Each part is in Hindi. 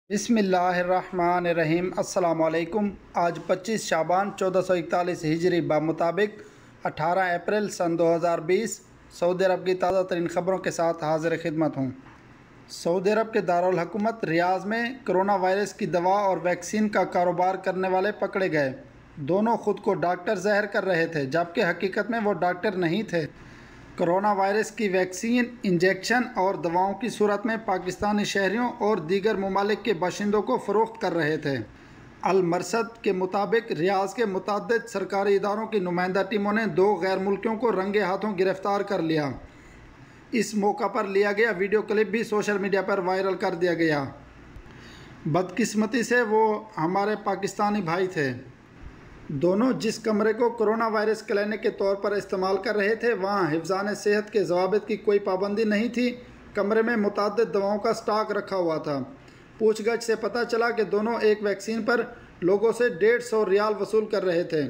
बिस्मिल्लाहिर्रहमानिर्रहीम। अस्सलाम वालेकुम। आज 25 शाबान 1441 हिजरी मुताबिक 18 अप्रैल सन 2020 सऊदी अरब की ताज़ा तरीन ख़बरों के साथ हाज़िर खिदमत हूँ। सऊदी अरब के दारुल हुकूमत रियाज़ में कोरोना वायरस की दवा और वैक्सीन का कारोबार करने वाले पकड़े गए। दोनों खुद को डॉक्टर ज़ाहिर कर रहे थे, जबकि हकीकत में वो डॉक्टर नहीं थे। कोरोना वायरस की वैक्सीन, इंजेक्शन और दवाओं की सूरत में पाकिस्तानी शहरियों और दीगर ममालिक के बाशिंदों को फ़रोख्त कर रहे थे। अल मरसद के मुताबिक रियाज़ के मुतअद्दिद सरकारी इदारों की नुमाइंदा टीमों ने 2 गैर मुल्कियों को रंगे हाथों गिरफ़्तार कर लिया। इस मौका पर लिया गया वीडियो क्लिप भी सोशल मीडिया पर वायरल कर दिया गया। बदकिस्मती से वो हमारे पाकिस्तानी भाई थे। दोनों जिस कमरे को कोरोना वायरस क्लिनिक के तौर पर इस्तेमाल कर रहे थे, वहाँ हिफ़्ज़ान सेहत के ज़वाबित की कोई पाबंदी नहीं थी। कमरे में मुतअद्दिद दवाओं का स्टॉक रखा हुआ था। पूछगछ से पता चला कि दोनों एक वैक्सीन पर लोगों से 150 रियाल वसूल कर रहे थे।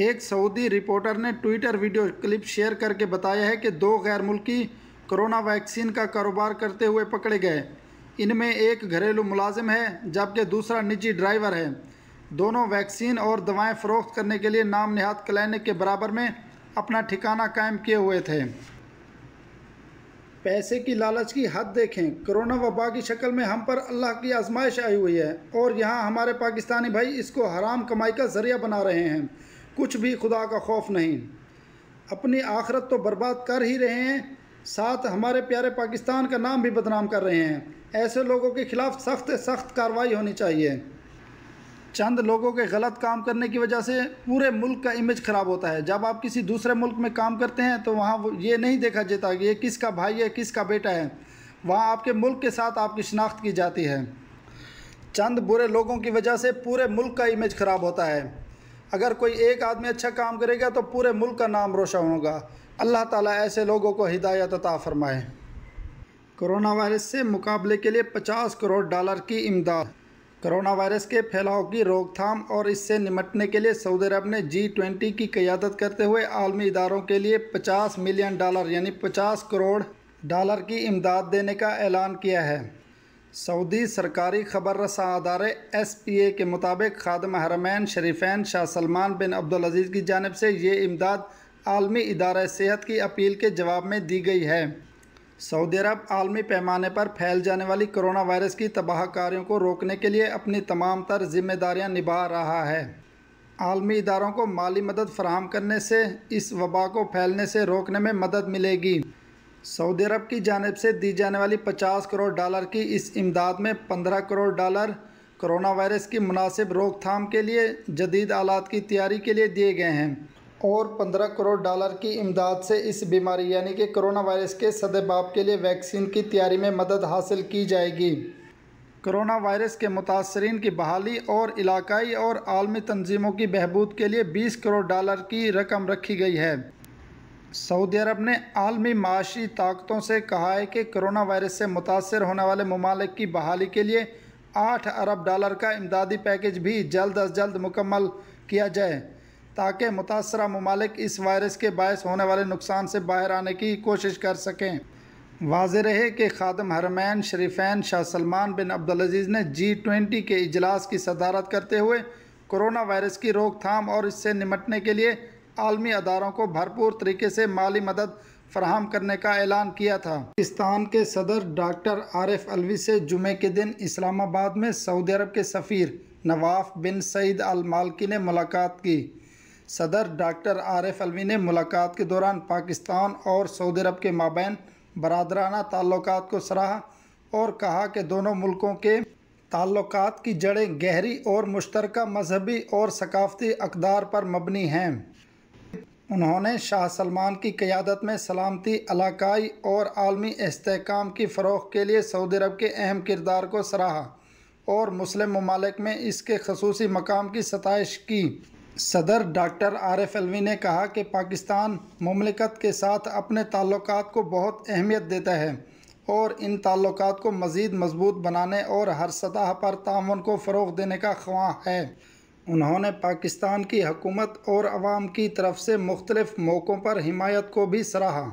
एक सऊदी रिपोर्टर ने ट्विटर वीडियो क्लिप शेयर करके बताया है कि 2 गैर मुल्की कोरोना वैक्सीन का कारोबार करते हुए पकड़े गए। इनमें एक घरेलू मुलाजिम है, जबकि दूसरा निजी ड्राइवर है। दोनों वैक्सीन और दवाएं फ़रोख्त करने के लिए नाम निहाद क्लिनिक के बराबर में अपना ठिकाना कायम किए हुए थे। पैसे की लालच की हद देखें। कोरोना वबा की शक्ल में हम पर अल्लाह की आजमाइश आई हुई है और यहाँ हमारे पाकिस्तानी भाई इसको हराम कमाई का ज़रिया बना रहे हैं। कुछ भी खुदा का खौफ नहीं। अपनी आखिरत तो बर्बाद कर ही रहे हैं, साथ हमारे प्यारे पाकिस्तान का नाम भी बदनाम कर रहे हैं। ऐसे लोगों के ख़िलाफ़ सख्त से सख्त कार्रवाई होनी चाहिए। चंद लोगों के गलत काम करने की वजह से पूरे मुल्क का इमेज ख़राब होता है। जब आप किसी दूसरे मुल्क में काम करते हैं तो वहाँ ये नहीं देखा जाता कि ये किसका भाई है, किसका बेटा है। वहाँ आपके मुल्क के साथ आपकी शनाख्त की जाती है। चंद बुरे लोगों की वजह से पूरे मुल्क का इमेज ख़राब होता है। अगर कोई एक आदमी अच्छा काम करेगा तो पूरे मुल्क का नाम रोशन होगा। अल्लाह ताला ऐसे लोगों को हिदायत अता फरमाए। कोरोना वायरस से मुकाबले के लिए $50 करोड़ की इमदाद। कोरोना वायरस के फैलाव की रोकथाम और इससे निपटने के लिए सऊदी अरब ने G20 की क़यादत करते हुए आलमी इदारों के लिए $50 मिलियन यानी $50 करोड़ की इमदाद देने का ऐलान किया है। सऊदी सरकारी खबर रसा अदारे SPA के मुताबिक खादिम हरमैन शरीफैन शाह सलमान बिन अब्दुल अजीज़ की जानिब से ये इमदाद आलमी इदारा सेहत की अपील के जवाब में दी गई है। सऊदी अरब आलमी पैमाने पर फैल जाने वाली कोरोना वायरस की तबाहकारियों को रोकने के लिए अपनी तमाम तर जिम्मेदारियां निभा रहा है। आलमी इदारों को माली मदद फराहम करने से इस वबा को फैलने से रोकने में मदद मिलेगी। सऊदी अरब की जानिब से दी जाने वाली $50 करोड़ की इस इमदाद में $15 करोड़ कोरोना वायरस की मुनासिब रोकथाम के लिए जदीद आलात की तैयारी के लिए दिए गए हैं और $15 करोड़ की इमदाद से इस बीमारी यानी कि कोरोना वायरस के सद्देबाप के लिए वैक्सीन की तैयारी में मदद हासिल की जाएगी। कोरोना वायरस के मुतासरीन की बहाली और इलाकाई और आलमी तंजीमों की बहबूद के लिए $20 करोड़ की रकम रखी गई है। सऊदी अरब ने आलमी माशी ताकतों से कहा है कि कोरोना वायरस से मुतासर होने वाले ममालिक की बहाली के लिए $8 अरब का इमदादी पैकेज भी जल्द अज जल्द मुकम्मल किया जाए, ताकि मुतासरा ममालिक इस वायरस के बायस होने वाले नुकसान से बाहर आने की कोशिश कर सकें। वाज़ेह रहे कि खादिम हरमैन शरीफैन शाह सलमान बिन अब्दुल अजीज़ ने G20 के इजलास की सदारत करते हुए कोरोना वायरस की रोकथाम और इससे निपटने के लिए आलमी अदारों को भरपूर तरीके से माली मदद फराहम करने का ऐलान किया था। पाकिस्तान के सदर डॉक्टर आरिफ अलवी से जुमे के दिन इस्लामाबाद में सऊदी अरब के सफ़ीर नवाफ बिन सईद अल मालकी ने मुलाकात की। सदर डॉक्टर आरिफ अलवी ने मुलाकात के दौरान पाकिस्तान और सऊदी अरब के माबैन बरादराना ताल्लुकात को सराहा और कहा कि दोनों मुल्कों के ताल्लुकात की जड़ें गहरी और मुश्तरका मजहबी और सकाफती अक़दार पर मबनी हैं। उन्होंने शाह सलमान की क़यादत में सलामती, इलाकाई और आलमी इस्तेहकाम की फ़रोग़ के लिए सऊदी अरब के अहम किरदार को सराहा और मुस्लिम ममालिक में इसके ख़ुसूसी मकाम की सताइश की। सदर डॉक्टर आरिफ अलवी ने कहा कि पाकिस्तान मुमलिकत के साथ अपने ताल्लुकात को बहुत अहमियत देता है और इन ताल्लुकात को मज़ीद मजबूत बनाने और हर सतह पर ताउन को फ़रोग़ देने का ख्वाह है। उन्होंने पाकिस्तान की हुकूमत और अवाम की तरफ से मुख्तलिफ़ मौक़ों पर हिमायत को भी सराहा।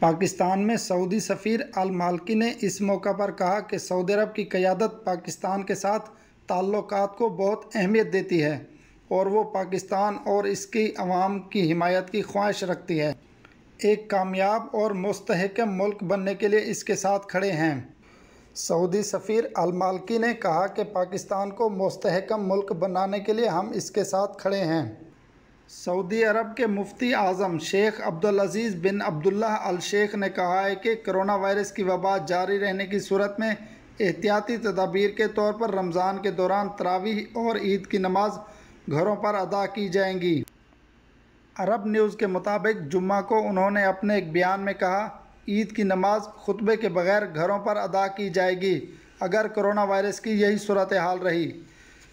पाकिस्तान में सऊदी सफ़ीर अल माल्की ने इस मौका पर कहा कि सऊदी अरब की क़यादत पाकिस्तान के साथ ताल्लुकात को बहुत अहमियत देती है और वो पाकिस्तान और इसकी अवाम की हिमायत की ख्वाहिश रखती है। एक कामयाब और मुस्तहकम मुल्क बनने के लिए इसके साथ खड़े हैं। सऊदी सफ़ीर अल माल्की ने कहा कि पाकिस्तान को मुस्तहकम मुल्क बनाने के लिए हम इसके साथ खड़े हैं। सऊदी अरब के मुफ्ती आज़म शेख अब्दुल अज़ीज़ बिन अब्दुल्लाह अल शेख ने कहा है कि कोरोना वायरस की वबा जारी रहने की सूरत में एहतियाती तदाबीर के तौर पर रमज़ान के दौरान तरावीह और ईद की नमाज घरों पर अदा की जाएंगी। अरब न्यूज़ के मुताबिक जुम्मा को उन्होंने अपने एक बयान में कहा, ईद की नमाज खुतबे के बगैर घरों पर अदा की जाएगी अगर कोरोना वायरस की यही सूरत हाल रही।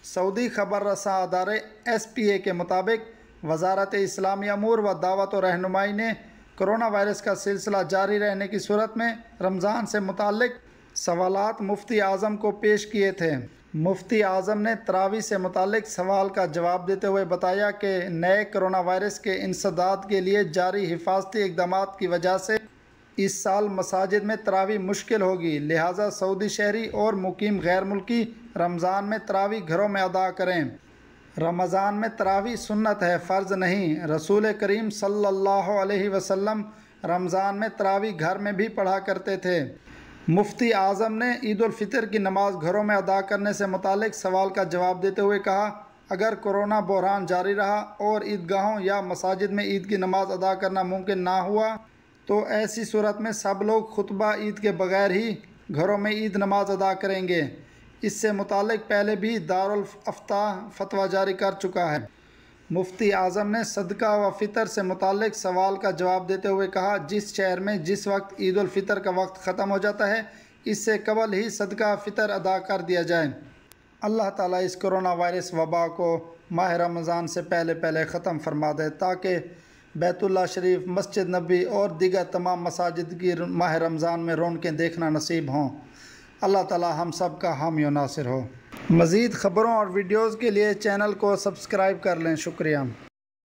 सऊदी खबर रसा अदारे SPA के मुताबिक वज़ारत इस्लामी अमूर व दावत और रहनुमाई ने कोरोना वायरस का सिलसिला जारी रहने की सूरत में रमज़ान से मुताल्लिक सवालात मुफ्ती आज़म को पेश किए थे। मुफ्ती आज़म ने तरावी से मुताल्लिक सवाल का जवाब देते हुए बताया कि नए कोरोना वायरस के इंसदाद के लिए जारी हिफाजती इक़दामात की वजह से इस साल मसाजिद में तरावी मुश्किल होगी, लिहाजा सऊदी शहरी और मुकीम गैर मुल्की रमज़ान में तरावी घरों में अदा करें। रमज़ान में तरावी सुन्नत है, फ़र्ज़ नहीं। रसूल करीम सल्लल्लाहु अलैहि वसल्लम रमज़ान में तरावी घर में भी पढ़ा करते थे। मुफ्ती आज़म ने ईद उल फ़ितर की नमाज घरों में अदा करने से मुतालिक सवाल का जवाब देते हुए कहा, अगर कोरोना बहरान जारी रहा और ईदगाहों या मसाजिद में ईद की नमाज अदा करना मुमकिन ना हुआ तो ऐसी सूरत में सब लोग खुतबा ईद के बगैर ही घरों में ईद नमाज अदा करेंगे। इससे मुतालिक पहले भी दारुल अफ्ता फतवा जारी कर चुका है। मुफ्ती आज़म ने सदका व फ़ितर से मुतालिक सवाल का जवाब देते हुए कहा, जिस शहर में जिस वक्त ईद उल फ़ितर का वक्त ख़त्म हो जाता है इससे कबल ही सदका फ़ितर अदा कर दिया जाए। अल्लाह ताला इस कोरोना वायरस वबा को माह रमज़ान से पहले पहले ख़त्म फरमा दे ताकि बैतुल्लाह शरीफ, मस्जिद नबी और दीगर तमाम मसाजिद की माह रमज़ान में रौनकें देखना नसीब हों। अल्लाह ताला हम सब का हामी व नासिर हो। मज़ीद ख़बरों और वीडियोज़ के लिए चैनल को सब्सक्राइब कर लें। शुक्रिया।